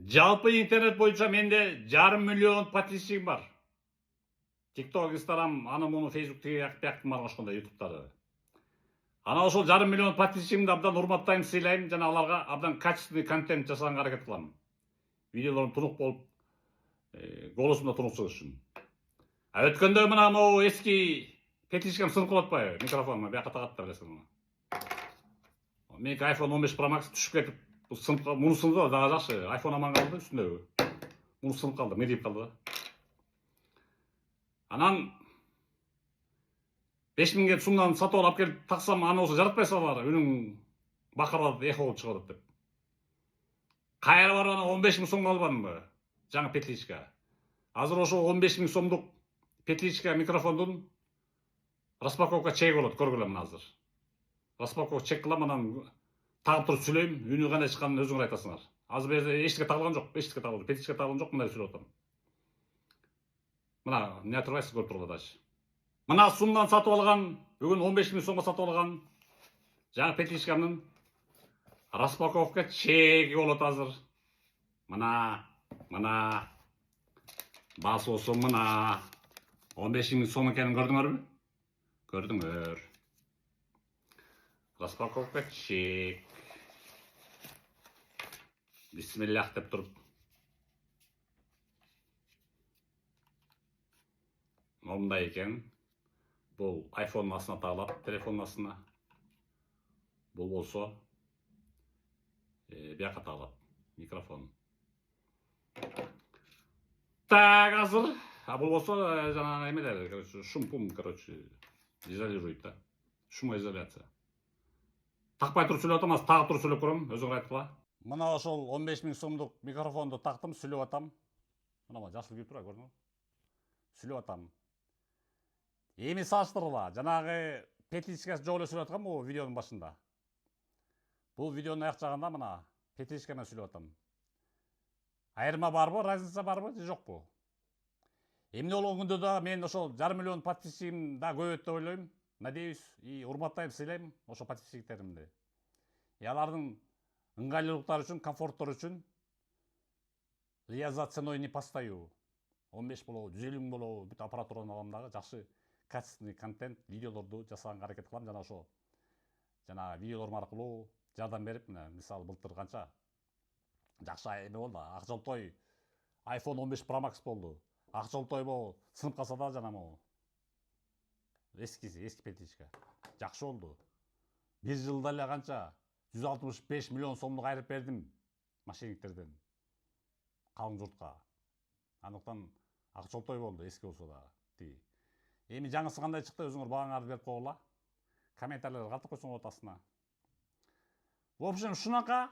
Жалпы интернет боюнча менде 1,5 миллион подписчигим бар. TikTok, Instagram, аны муну Facebook тияктын бар кошкондо YouTube'дары. Ана ошол 1,5 миллион подписчигимди абдан урматтайм, сыйлайм жана аларга абдан качественный контент жасаганга аракет кылам. Видеолорум тунук болуп, голосум да тунук чыгыш үчүн. Өткөндө мына могу эски петличкам сынып калып атпайбы? Микрофонума бияка тагат да билесиң. Меники iPhone 15 Pro Max түшүп кетип, сынып калды. Муну сынды дагы жакшы. iPhone аман калды үстүндөгү. Муну сынып калды, медип калды. Анан 5.000 сумдан сатып алып келип таксам, аны болсо жаратпай салалар. Үнүң бакырат, эхо болуп чыгып атат деп. Кайра барып ана 15.000 сомго албадымбы? Жаңы петличка. Азыр ошо 15.000 сомдук петличка микрофондун распаковка чеги болот, көргүлө мына азыр. Распаковка чек кылам, анан тагып туруп сүйлөйм, үнү кандай чыкканын өзүңөр айтасыңар. Азыр берде эчтеке тагылган жок, эчтеке тагылды, петличка тагылган жок, мындай сүйлөп атам. Мына, эмне турбайсыз, көрүп тургула дачы. Мына сумдан сатып алган, бүгүн 15.000 сомго сатып алган жаңы петличкамдын распаковка чеги болот азыр. Мына басуусу мына 15.000 сом экенин көрдүңөрбү? Көрдүңөр. Распаковка чек. Бисмиллах деп туруп. Мындай экен. Бул iPhone'ун астына тагылат, телефондун астына. Бул болсо бияка тагылат, микрофон. Так, азыр. А бул болсо жана эмелер, короче, шум-пум, короче, изолирует да. Шумоизоляция. Такпай туруп сүйлөп атам, азыр тагып туруп сүйлөп көрөм, өзүңөр айткыла. Мына ошол 15.000 сомдук микрофонду тактым, сүйлөп атам. Мына жашыл күйүп турат, көрдүңбү? Сүйлөп атам. Эми салыштыргыла, жанагы петличкасы жок эле сүйлөп аткам бул видеонун башында. Бул видеонун аяк жагында мына петличка менен сүйлөп атам. Айырма барбы, разница барбы же жокпу? Эмне болгон күндө да мен ошол 1,5 миллион подписчигим да көбөйөт деп ойлойм. Надеюсь, и урматтайм, сыйлайм ошо подписчиктеримди. Алардын ыңгайлуулуктары үчүн, комфорттору үчүн я за ценой не постою. 15 болобу, 150 миң болобу, бүт аппаратураны алам дагы жакшы качественный контент, видеолорду жасаганга аракет кылам, жана ошо жана видеолорум аркылуу жардам берип, мисалы былтыр канча жакшы эме болду, ак жолтой iPhone 15 Pro Max болду. Ак жолтой могу сынып калса да жана могу эски петличка жакшы болду. Бир жылда эле канча 165 миллион сомдук айырып бердим мошенниктерден калың журтка. Андыктан ак жолтой болду, эски болсо да. Эми жаңысы кандай чыкты, өзүңөр бааңарды берип койгула. Комментарийлерге калтырып койсоңор болот астына. В общем, шунака.